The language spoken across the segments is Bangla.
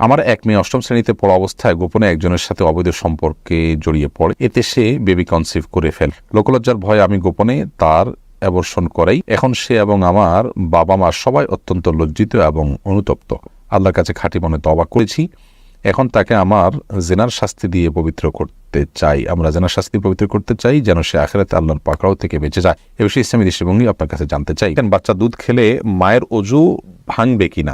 আমার এক মেয়ে অষ্টম শ্রেণীতে পড়া অবস্থায় গোপনে একজনের সাথে অবৈধ সম্পর্কে জড়িয়ে পড়ে। এতে সে বেবি কনসিভ করে ফেলে। লোকলজ্জার ভয়ে আমি গোপনে তার অ্যাবর্শন করাই। এখন সে এবং আমার বাবা মা সবাই অত্যন্ত লজ্জিত এবং অনুতপ্ত। আল্লাহর কাছে খাঁটি মনে তওবা করেছি। এখন তাকে আমার জেনার শাস্তি দিয়ে পবিত্র করতে চাই। আমরা জেনার শাস্তি পবিত্র করতে চাই যেন সে আখিরাতে আল্লাহর পাকড়াও থেকে বেঁচে যায়। এ বিষয়ে ইসলামী দৃষ্টিভঙ্গি আপনার কাছে জানতে চাই। বাচ্চা দুধ খেলে মায়ের অজু ভাঙবে কিনা?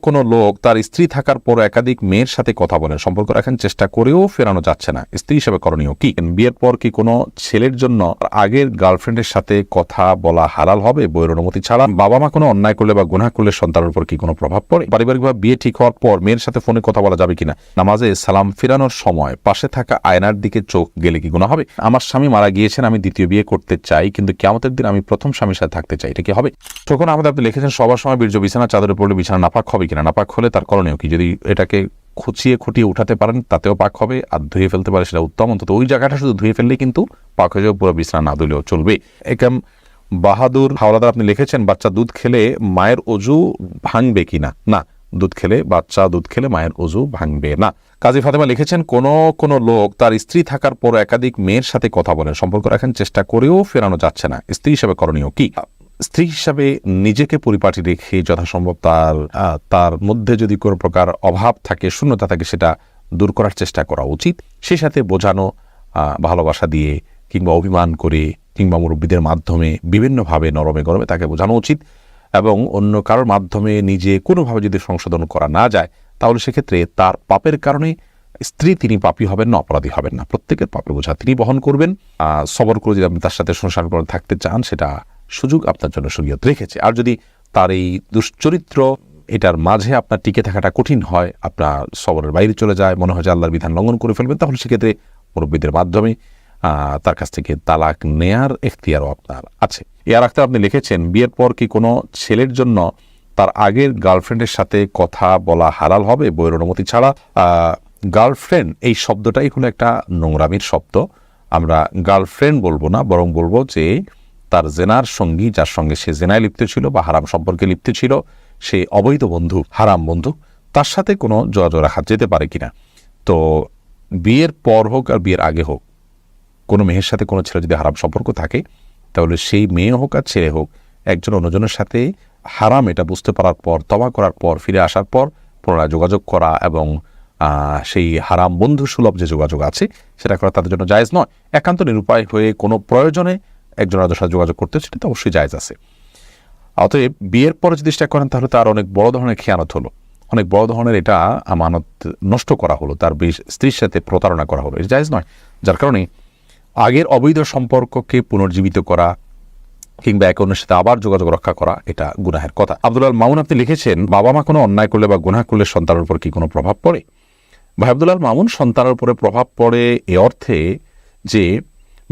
কোন লোক তার স্ত্রী থাকার পর একাধিক মেয়ের সাথে কথা বলেন, সম্পর্ক রাখার চেষ্টা করেও ফেরানো যাচ্ছে না, স্ত্রী হিসেবে করণীয় কি? বিয়ের পর কি কোনো ছেলের জন্য আগের গার্লফ্রেন্ডের সাথে কথা বলা হালাল হবে বইয়ের অনুমতি ছাড়া? বাবা মা কোনো অন্যায় করলে বা গুনাহ করলে সন্তানের উপর কি কোনো প্রভাব পড়ে? পারিবারিকভাবে বিয়ে ঠিক হওয়ার পর মেয়ের সাথে ফোনে কথা বলা যাবে কিনা? নামাজে সালাম ফিরানোর সময় পাশে থাকা আয়নার দিকে চোখ গেলে কি গুনাহ হবে? আমার স্বামী মারা গিয়েছেন, আমি দ্বিতীয় বিয়ে করতে চাই, কিন্তু কিয়ামতের দিন আমি প্রথম স্বামীর সাথে থাকতে চাই, এটা কি হবে? তখন আমাদের আপনি লিখেছেন সবার সময় বীর্য বিছানা চাদরে পড়লে বিছানা নাপাক হবে কিনা? নাপাক হলে তার করণীয় কি? যদি এটাকে খুঁটিয়ে উঠাতে পারেন তাতেও পাক হবে, আর ধুয়ে ফেলতে পারে সেটা উত্তম। অন্তত ওই জায়গাটা শুধু ধুয়ে ফেললেই কিন্তু পাক হয়ে যাবে, পুরো বিছানা না ধুলেও চলবে। একাম বাহাদুর হাওলাদার আপনি লিখেছেন বাচ্চা দুধ খেলে মায়ের অজু ভাঙবে কিনা? না, বাচ্চা দুধ খেলে মায়ের অজু ভাঙবে না। কাজী ফাতেমা লিখেছেন কোন লোক তার স্ত্রী থাকার পর একাধিক মেয়ের সাথে কথা বলেন, সম্পর্ক রাখার চেষ্টা করেও ফেরানো যাচ্ছে না, স্ত্রী হিসেবে করণীয় কি? স্ত্রী হিসাবে নিজেকে পরিপাটি রেখে যথাসম্ভব তার মধ্যে যদি কোনো প্রকার অভাব থাকে, শূন্যতা থাকে, সেটা দূর করার চেষ্টা করা উচিত। সেই সাথে বোঝানো, ভালোবাসা দিয়ে কিংবা অভিমান করে কিংবা মুরব্বীদের মাধ্যমে বিভিন্নভাবে নরমে গরমে তাকে বোঝানো উচিত। এবং অন্য কারোর মাধ্যমে নিজে কোনোভাবে যদি সংশোধন করা না যায়, তাহলে সেক্ষেত্রে তার পাপের কারণে স্ত্রী তিনি পাপী হবেন না, অপরাধী হবেন না। প্রত্যেকের পাপের বোঝা তিনি বহন করবেন। সবর করে যদি আপনি তার সাথে সংসার করে থাকতে চান, সেটা সুযোগ আপনার জন্য শরীয়ত রেখেছে। আর যদি তার এই দুশ্চরিত্র এটার মাঝে আপনার টিকে থাকাটা কঠিন হয়, আপনার সবরের বাইরে চলে যায়, মনে হয় যে আল্লাহর বিধান লঙ্ঘন করে ফেলবেন, তাহলে সেক্ষেত্রে মুরব্বীদের মাধ্যমে তার কাছ থেকে তালাক নেয়ার এখতিয়ারও আপনার আছে। এর আগে আপনি লিখেছেন বিয়ের পর কি কোনো ছেলের জন্য তার আগের গার্লফ্রেন্ডের সাথে কথা বলা হালাল হবে বইয়ের অনুমতি ছাড়া? গার্লফ্রেন্ড এই শব্দটাই হলো একটা নোংরামির শব্দ। আমরা গার্লফ্রেন্ড বলবো না, বরং বলবো যে তার জেনার সঙ্গী, যার সঙ্গে সে জেনায় লিপ্ত ছিল বা হারাম সম্পর্কে লিপ্ত ছিল, সে অবৈধ বন্ধু, হারাম বন্ধু, তার সাথে কোনো যোগাযোগ রাখা যেতে পারে কিনা? তো বিয়ের পর হোক আর বিয়ের আগে হোক, কোনো মেয়ের সাথে কোনো ছেলে যদি হারাম সম্পর্ক থাকে, তাহলে সেই মেয়ে হোক আর ছেলে হোক, একজন অন্যজনের সাথে হারাম এটা বুঝতে পারার পর, তওবা করার পর, ফিরে আসার পর পুনরায় যোগাযোগ করা এবং সেই হারাম বন্ধু সুলভ যে যোগাযোগ আছে সেটা করা তাদের জন্য জায়েজ নয়। একান্ত নিরুপায় হয়ে কোনো প্রয়োজনে একজন আরেকজনের সাথে যোগাযোগ করতে, সেটা তো অবশ্যই জায়েজ আছে। অতএব বিয়ের পরে যদি চেষ্টা করেন, তাহলে তার অনেক বড় ধরনের খেয়ানত হলো, অনেক বড় ধরনের এটা আমানত নষ্ট করা হলো, তার স্ত্রীর সাথে প্রতারণা করা হলো, এটা জায়েজ নয়। যার কারণে আগের অবৈধ সম্পর্ককে পুনর্জীবিত করা কিংবা একে অন্যের সাথে আবার যোগাযোগ রক্ষা করা, এটা গুনাহের কথা। আব্দুল মামুন আপনি লিখেছেন বাবা মা কোনো অন্যায় করলে বা গুনাহ করলে সন্তানের উপর কি কোনো প্রভাব পড়ে? ভাই আব্দুল মামুন, সন্তানের উপরে প্রভাব পড়ে এ অর্থে যে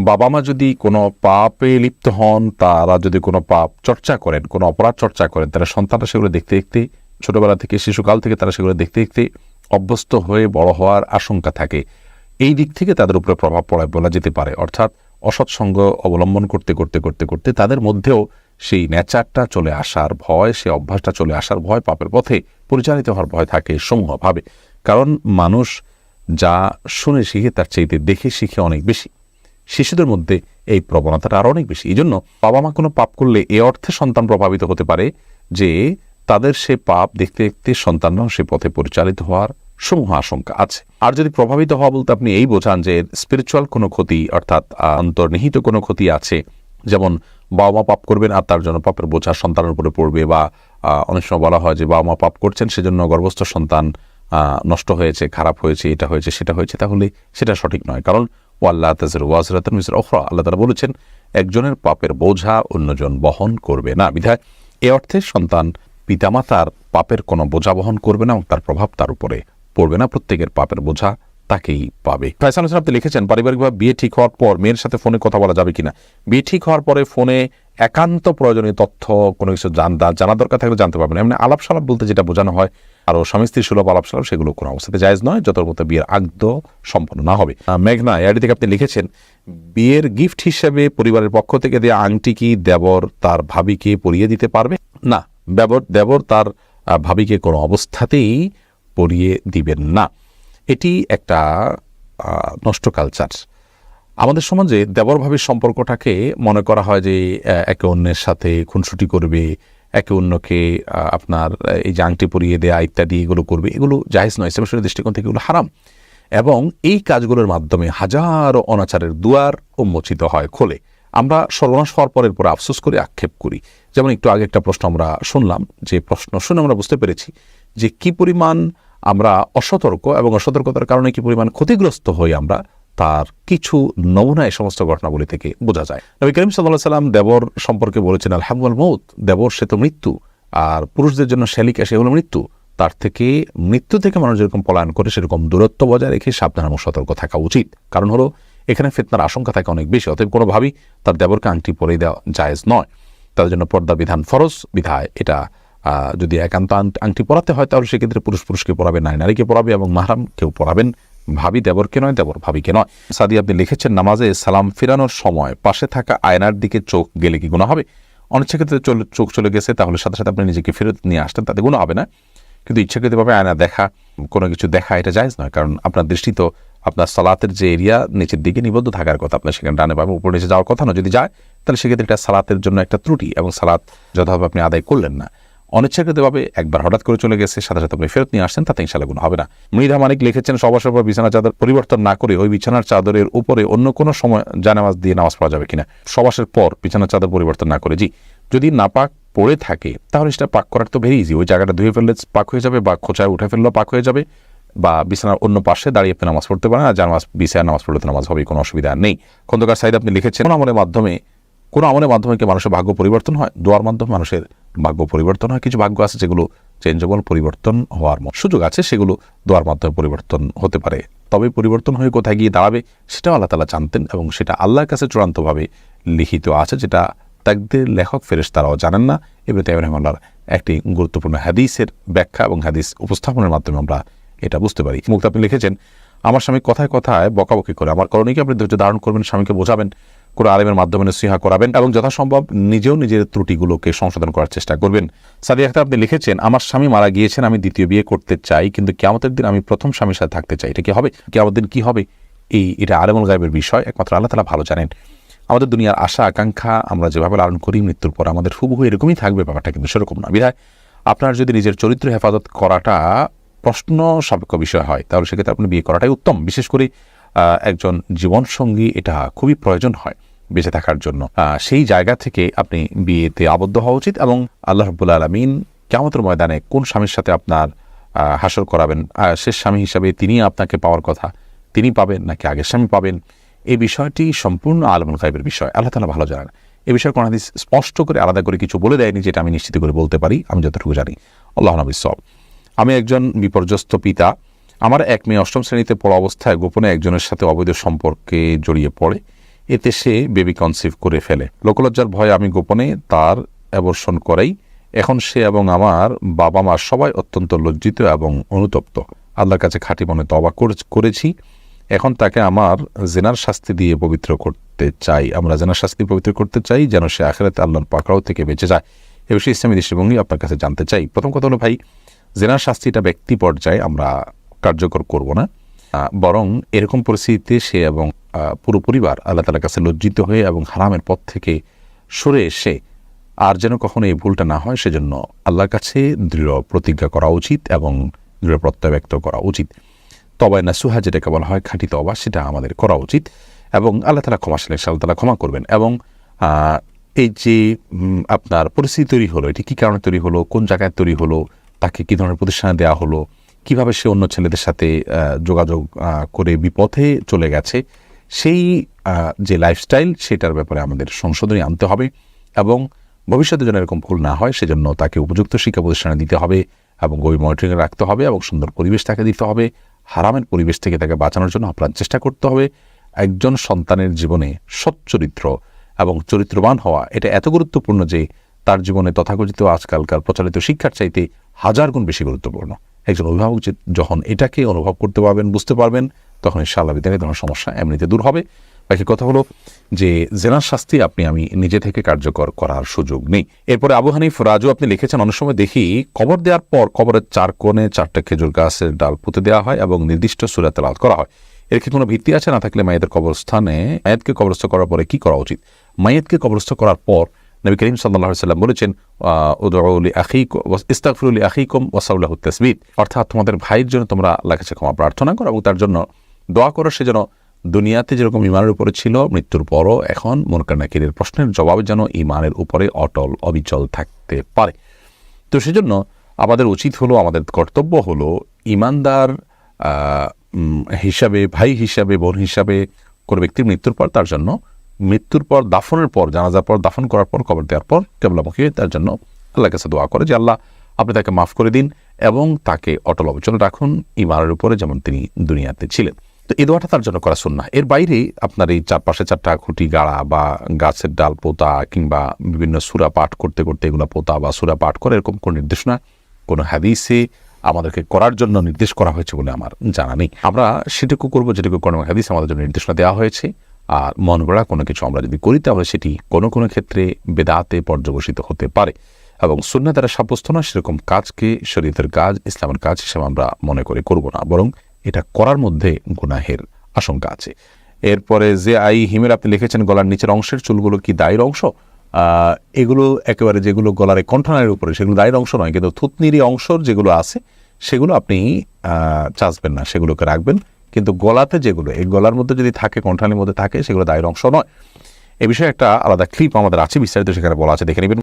বাবা মা যদি কোনো পাপে লিপ্ত হন, তারা যদি কোনো পাপ চর্চা করেন, কোনো অপরাধ চর্চা করেন, তারা সন্তানরা সেগুলো দেখতে দেখতে, ছোটবেলা থেকে, শিশুকাল থেকে তারা সেগুলো দেখতে দেখতে অভ্যস্ত হয়ে বড় হওয়ার আশঙ্কা থাকে। এই দিক থেকে তাদের উপরে প্রভাব পড়ায় বলা যেতে পারে। অর্থাৎ অসৎসঙ্গ অবলম্বন করতে করতে করতে করতে তাদের মধ্যেও সেই নেচারটা চলে আসার ভয়, সেই অভ্যাসটা চলে আসার ভয়, পাপের পথে পরিচালিত হওয়ার ভয় থাকে সমূহভাবে। কারণ মানুষ যা শুনে শিখে তার চাইতে দেখে শিখে অনেক বেশি। শিশুদের মধ্যে এই প্রবণতাটা আরও অনেক বেশি। এই জন্য বাবা মা কোনো পাপ করলে এ অর্থে সন্তান প্রভাবিত হতে পারে যে তাদের সে পাপ দেখতে দেখতে সন্তানরাও সে পথে পরিচালিত হওয়ার সমূহ আশঙ্কা আছে। আর যদি প্রভাবিত হওয়া বলতে আপনি এই বোঝান যে স্পিরিচুয়াল কোনো ক্ষতি, অর্থাৎ অন্তর্নিহিত কোনো ক্ষতি আছে, যেমন বাবা মা পাপ করবেন আর তার জন্য পাপের বোঝা সন্তানের উপরে পড়বে, বা অনেক সময় বলা হয় যে বাবা মা পাপ করছেন সেজন্য গর্ভস্থ সন্তান নষ্ট হয়েছে, খারাপ হয়েছে, এটা হয়েছে, সেটা হয়েছে, তাহলে সেটা সঠিক নয়। কারণ ওয়াল্লাহ তাযিরু ওয়াজিরাতুন বিজরি উখরা, আল্লাহ তাআলা বলেছেন একজনের পাপের বোঝা অন্যজন বহন করবে না। বিধায় এ অর্থে সন্তান পিতামাতার পাপের কোনো বোঝা বহন করবে না এবং তার প্রভাব তার উপরে পড়বে না, প্রত্যেকের পাপের বোঝা তাকেই পাবে। ফয়সাল হোসেন আপনি লিখেছেন পারিবারিকভাবে বিয়ে ঠিক হওয়ার পর মেয়ের সাথে ফোনে কথা বলা যাবে কিনা? বিয়ে ঠিক হওয়ার পরে ফোনে একান্ত প্রয়োজনীয় তথ্য কোনো কিছু জানা দরকার থাকলে জানতে পারবেন। এমনি আলাপ সালাপ বলতে যেটা বোঝানো হয়, আরও স্বামী স্ত্রী সুলভ আলাপ সালাপ, সেগুলো কোনো অবস্থাতে জায়েজ নয় যতর মতো বিয়ের আগদ সম্পন্ন না হবে। মেঘনা এআডি থেকে আপনি লিখেছেন বিয়ের গিফট হিসেবে পরিবারের পক্ষ থেকে দেওয়া আংটি কি দেবর তার ভাবিকে পরিয়ে দিতে পারবে? না, দেবর তার ভাবিকে কোনো অবস্থাতেই পরিয়ে দিবেন না। এটি একটা নষ্ট কালচার। আমাদের সমাজে দেবর ভাবির সম্পর্কটাকে মনে করা হয় যে একে অন্যের সাথে খুনসুটি করবে, একে অন্যকে আপনার এই যে আংটি পরিয়ে দেয়া ইত্যাদি এগুলো করবে, এগুলো জায়েজ নয়। ইসলামের দৃষ্টিকোণ থেকে এগুলো হারাম, এবং এই কাজগুলোর মাধ্যমে হাজারো অনাচারের দুয়ার উন্মোচিত হয়, খোলে। আমরা সর্বনাশ হওয়ার পরের পরে আফসোস করে আক্ষেপ করি। যেমন একটু আগে একটা প্রশ্ন আমরা শুনলাম, যে প্রশ্ন শুনে আমরা বুঝতে পেরেছি যে কি পরিমাণ আমরা অসতর্ক, এবং অসতর্কতার কারণে কি পরিমাণ ক্ষতিগ্রস্ত হই আমরা, তার কিছু নমুনা এই সমস্ত ঘটনাবলী থেকে বোঝা যায়। নবী করিম সাল্লাল্লাহু আলাইহি ওয়াসাল্লাম দেবর সম্পর্কে বলেছেন, আল হাম ওয়াল মউত, দেবর সে তো মৃত্যু, আর পুরুষদের জন্য শ্যালিকা সে হলো মৃত্যু। তার থেকে, মৃত্যু থেকে মানুষ যেরকম পলায়ন করে সেরকম দূরত্ব বজায় রেখে সাবধান এবং সতর্ক থাকা উচিত। কারণ হলো এখানে ফিতনার আশঙ্কা থাকে অনেক বেশি। অতএব কোনোভাবেই তার দেবরকে আংটি পরে দেওয়া জায়েজ নয়। তাদের জন্য পর্দা বিধান ফরজ বিধায় এটা যদি একান্ত আংটি পরাতে হয় তাহলে সেক্ষেত্রে পুরুষকে পরাবে, নারীকে পরাবে, এবং মাহরাম কেউ পরাবেন, ভাবি দেবরকে নয়, দেবর ভাবিকে নয়। সাদি আপনি লিখেছেন, নামাজে সালাম ফেরানোর সময় পাশে থাকা আয়নার দিকে চোখ গেলে কি গুনাহ হবে? অনিচ্ছাকৃত চোখ চলে গেছে, তাহলে সাথে সাথে আপনি নিজেকে ফেরত নিয়ে আসতেন, তাতে গুনাহ হবে না। কিন্তু ইচ্ছাকৃতভাবে আয়না দেখা, কোনো কিছু দেখা, এটা জায়েজ নয়। কারণ আপনার দৃষ্টি তো আপনার সালাতের যে এরিয়া নিচের দিকে নিবদ্ধ থাকার কথা, আপনার সেখানে ডানে বামে উপর নিচে যাওয়ার কথা না। যদি যায় তাহলে সেক্ষেত্রে এটা সালাতের জন্য একটা ত্রুটি, এবং সালাত যথাভাবে আপনি আদায় করলেন না। অনিচ্ছাকৃতভাবে একবার হঠাৎ করে চলে গেছে, সাথে সাথে আপনি ফেরত নিয়ে আসছেন, তাতে ইনশাআল্লাহ গুনাহ হবে না। মৃধা মানিক লিখেছেন, সবার পর বিছানার চাদর পরিবর্তন না করে ওই বিছানার চাদরের উপরে অন্য কোনো সময় জানামাজ দিয়ে নামাজ পড়া যাবে কিনা? সবাসের পর বিছানার চাদর পরিবর্তন না করে, জি। যদি নাপাক পড়ে থাকে তাহলে সেটা পাক করার তো ভেরি ইজি। ওই জায়গাটা ধুয়ে ফেললে পাক হয়ে যাবে, বা খোঁচায় উঠে ফেললেও পাক হয়ে যাবে, বা বিছানার অন্য পাশে দাঁড়িয়ে আপনি নামাজ পড়তে পারেন। আর জানামাজ বিছানায় নামাজ পড়লে তো নামাজ হবে, কোনো অসুবিধা নেই। খন্দকার সাইদ আপনি লিখেছেন, কোন আমলের মাধ্যমে কি মানুষের ভাগ্য পরিবর্তন হয়? দোয়ার মাধ্যমে মানুষের ভাগ্য পরিবর্তন হয়। কিছু ভাগ্য আছে যেগুলো চেঞ্জেবল, পরিবর্তন হওয়ার সুযোগ আছে, সেগুলো দোয়ার মাধ্যমে পরিবর্তন হতে পারে। তবে পরিবর্তন হয়ে কোথায় গিয়ে দাঁড়াবে সেটাও আল্লাহ তাআলা জানতেন, এবং সেটা আল্লাহর কাছে চূড়ান্তভাবে লিখিত আছে, যেটা তাকদীর লেখক ফেরেশতারাও জানেন না। ইবনে তাইমিয়া রাহিমাহুল্লাহর একটি গুরুত্বপূর্ণ হাদিসের ব্যাখ্যা এবং হাদিস উপস্থাপনের মাধ্যমে আমরা এটা বুঝতে পারি। মুক্ত আপনি লিখেছেন, আমার স্বামী কথায় কথায় বকাবকি করে, আমার করণীয় কি? আপনি ধৈর্য ধারণ করবেন, স্বামীকে বোঝাবেন, কোনো আলেমের মাধ্যমে নসিহা করাবেন, এবং যথাসম্ভব নিজেও নিজের ত্রুটিগুলোকে সংশোধন করার চেষ্টা করবেন। সাদিয়া আক্তার আপনি লিখেছেন, আমার স্বামী মারা গিয়েছেন, আমি দ্বিতীয় বিয়ে করতে চাই, কিন্তু কিয়ামতের দিন আমি প্রথম স্বামীর সাথে থাকতে চাই, এটা কি হবে? কিয়ামতের দিন কি হবে? এটা আলেমুল গায়বের বিষয়, একমাত্র আল্লাহ তাআলা ভালো জানেন। আমাদের দুনিয়ার আশা আকাঙ্ক্ষা আমরা যেভাবে লালন করি, মৃত্যুর পর আমাদের হুবহু এরকমই থাকবে, ব্যাপারটা কিন্তু সেরকম না। বিধায় আপনার যদি নিজের চরিত্র হেফাজত করাটা প্রশ্ন সাপেক্ষ বিষয় হয়, তাহলে সেক্ষেত্রে আপনি বিয়ে করাটাই উত্তম। বিশেষ করে একজন জীবনসঙ্গী এটা খুবই প্রয়োজন হয় বেঁচে থাকার জন্য। সেই জায়গা থেকে আপনি বিয়েতে আবদ্ধ হওয়া উচিত, এবং আল্লাহ রাব্বুল আলামিন কিয়ামতের ময়দানে কোন স্বামীর সাথে আপনার হাসর করাবেন, শেষ স্বামী হিসাবে তিনি আপনাকে পাওয়ার কথা, তিনি পাবেন নাকি আগের স্বামী পাবেন, এই বিষয়টি সম্পূর্ণ আলেমুল গায়বের বিষয়, আল্লাহ তাআলা ভালো জানেন। এই বিষয়ে কোন হাদিস স্পষ্ট করে আলাদা করে কিছু বলে দেয়নি, যেটা আমি নিশ্চিত করে বলতে পারি, আমি যতটুকু জানি। আল্লাহু বিসওয়াব। আমি একজন বিপর্যস্ত পিতা। আমার এক মেয়ে অষ্টম শ্রেণীতে পড়া অবস্থায় গোপনে একজনের সাথে অবৈধ সম্পর্কে জড়িয়ে পড়ে, এতে সে বেবি কনসিভ করে ফেলে। লোকলজ্জার ভয়ে আমি গোপনে তার অ্যাবর্শন করাই। এখন সে এবং আমার বাবা মা সবাই অত্যন্ত লজ্জিত এবং অনুতপ্ত। আল্লাহর কাছে খাঁটি মনে তওবা করেছি। এখন তাকে আমার জিনার শাস্তি দিয়ে পবিত্র করতে চাই। আমরা জিনার শাস্তি পবিত্র করতে চাই, যেন সে আখিরাতে আল্লাহর পাকড়াও থেকে বেঁচে যায়। এ বিষয়ে ইসলামী দৃষ্টিভঙ্গি আপনার কাছে জানতে চাই। প্রথম কথা হলো ভাই, জিনার শাস্তিটা ব্যক্তি পর্যায়ে আমরা কার্যকর করব না, বরং এরকম পরিস্থিতিতে সে এবং পুরো পরিবার আল্লাহ তাআলার কাছে লজ্জিত হয়ে এবং হারামের পথ থেকে সরে এসে আর যেন কখনো এই ভুলটা না হয় সেজন্য আল্লাহর কাছে দৃঢ় প্রতিজ্ঞা করা উচিত এবং দৃঢ় প্রত্যয় ব্যক্ত করা উচিত। তওবা নাসুহা যেটাকে বলা হয়, খাঁটি তওবা, সেটা আমাদের করা উচিত, এবং আল্লাহ তাআলা ক্ষমাশীল, আল্লাহ তাআলা ক্ষমা করবেন। এবং এই যে আপনার পরিস্থিতি তৈরি হলো, এটি কী কারণে তৈরি হলো, কোন জায়গায় তৈরি হলো, তাকে কী ধরনের প্রতিষ্ঠানে দেওয়া হলো, কিভাবে সে অন্য ছেলেদের সাথে যোগাযোগ করে বিপথে চলে গেছে, সেই যে লাইফস্টাইল, সেটার ব্যাপারে আমাদের সংশোধনী আনতে হবে, এবং ভবিষ্যতে যেন এরকম ভুল না হয় সেজন্য তাকে উপযুক্ত শিক্ষা প্রতিষ্ঠানে দিতে হবে, এবং গভীর মনিটরিংয়ে রাখতে হবে, এবং সুন্দর পরিবেশ তাকে দিতে হবে। হারামের পরিবেশ থেকে তাকে বাঁচানোর জন্য আপ্রাণ চেষ্টা করতে হবে। একজন সন্তানের জীবনে সচ্চরিত্র এবং চরিত্রবান হওয়া এটা এত গুরুত্বপূর্ণ যে তার জীবনে তথাকথিত আজকালকার প্রচলিত শিক্ষার চাইতে 1000 গুণ বেশি গুরুত্বপূর্ণ। একজন অভিভাবক যখন এটাকে অনুভব করতে পারবেন, বুঝতে পারবেন, তখন ইনশাআল্লাহ বিদ্যালয়ে কোনো সমস্যা এমনিতে দূর হবে। বাকি কথা হলো যে জেনার শাস্তি আমি নিজে থেকে কার্যকর করার সুযোগ নেই। এরপরে আবু হানিফ রাজু আপনি লিখেছেন, অনেক সময় দেখি কবর দেওয়ার পর কবরের 4 কোণে 4টা খেজুর গাছের ডাল পুঁতে দেওয়া হয় এবং নির্দিষ্ট সূরা তেলাওয়াত করা হয়। এর কি কোনো ভিত্তি আছে? না থাকলে মায়েদের মায়েতকে কবরস্থ করার পরে কি করা উচিত? মায়েতকে কবরস্থ করার পর নবী করিম সাল্লাল্লাহু আলাইহি ওয়াসাল্লাম বলেছেন, উদউ লিআখিকুম ইস্তাগফিরু লিআখিকুম ওয়াসাউ লাহু তাসবীত, অর্থাৎ তোমাদের ভাইয়ের জন্য তোমরা আল্লাহর কাছে ক্ষমা প্রার্থনা করো এবং তার জন্য দোয়া করো, সে যেন দুনিয়াতে যেরকম ঈমানের উপরে ছিল মৃত্যুর পরও এখন মুনকার নাকিরের প্রশ্নের জবাবে যেন ঈমানের উপরে অটল অবিচল থাকতে পারে। তো সেজন্য আমাদের উচিত হলো, আমাদের কর্তব্য হলো ঈমানদার হিসাবে, ভাই হিসাবে, বোন হিসাবে কোনো ব্যক্তির মৃত্যুর পর তার জন্য, মৃত্যুর পর দাফনের পর, জানাজার পর, দাফন করার পর, কবর দেওয়ার পর কিবলামুখী তার জন্য আল্লাহর কাছে দোয়া করে যে আল্লাহ আপনি তাকে মাফ করে দিন এবং তাকে অটল অবিচল রাখুন ঈমানের উপরে যেমন তিনি দুনিয়াতে ছিলেন। তো এই দোয়াটা তার জন্য করা সুন্নাহ। এর বাইরে আপনার এই চারপাশে 4টা খুঁটি গাড়া বা গাছের ডাল পোতা কিংবা বিভিন্ন সূরা পাঠ করতে করতে এগুলো পোতা বা সূরা পাঠ করে এরকম কোনো নির্দেশনা কোনো হাদিসে আমাদেরকে করার জন্য নির্দেশ করা হয়েছে বলে আমার জানা নেই। আমরা সেটুকু করবো যেটুকু কোনো হাদিস আমাদের জন্য নির্দেশনা দেওয়া হয়েছে। আর মন গড়া কোনো কিছু আমরা যদি করি তাহলে সেটি কোনো কোনো ক্ষেত্রে বেদাতে পর্যবসিত হতে পারে এবং সুন্নাহ দ্বারা সাব্যস্ত না সেরকম কাজকে শরীয়তের কাজ, ইসলামের কাজ হিসেবে আমরা মনে করে করব না, বরং এটা করার মধ্যে গুনাহের আশঙ্কা আছে। এরপরে যে হিমের আপনি লিখেছেন, গলার নিচের অংশের চুলগুলো কি দায়ের অংশ? এগুলো একেবারে যেগুলো গলার কণ্ঠনালীর উপরে সেগুলো দায়ের অংশ নয়, কিন্তু থুতনির অংশর যেগুলো আছে সেগুলো আপনি চাচবেন না, সেগুলোকে রাখবেন। কিন্তু গলাতে যেগুলো, এই গলার মধ্যে যদি থাকে, কণ্ঠনালীর মধ্যে থাকে, সেগুলো দায়ের অংশ নয়। এ বিষয়ে একটা আলাদা ক্লিপ আমাদের আছে, বিস্তারিত সেখানে বলা আছে, দেখে নেবেন।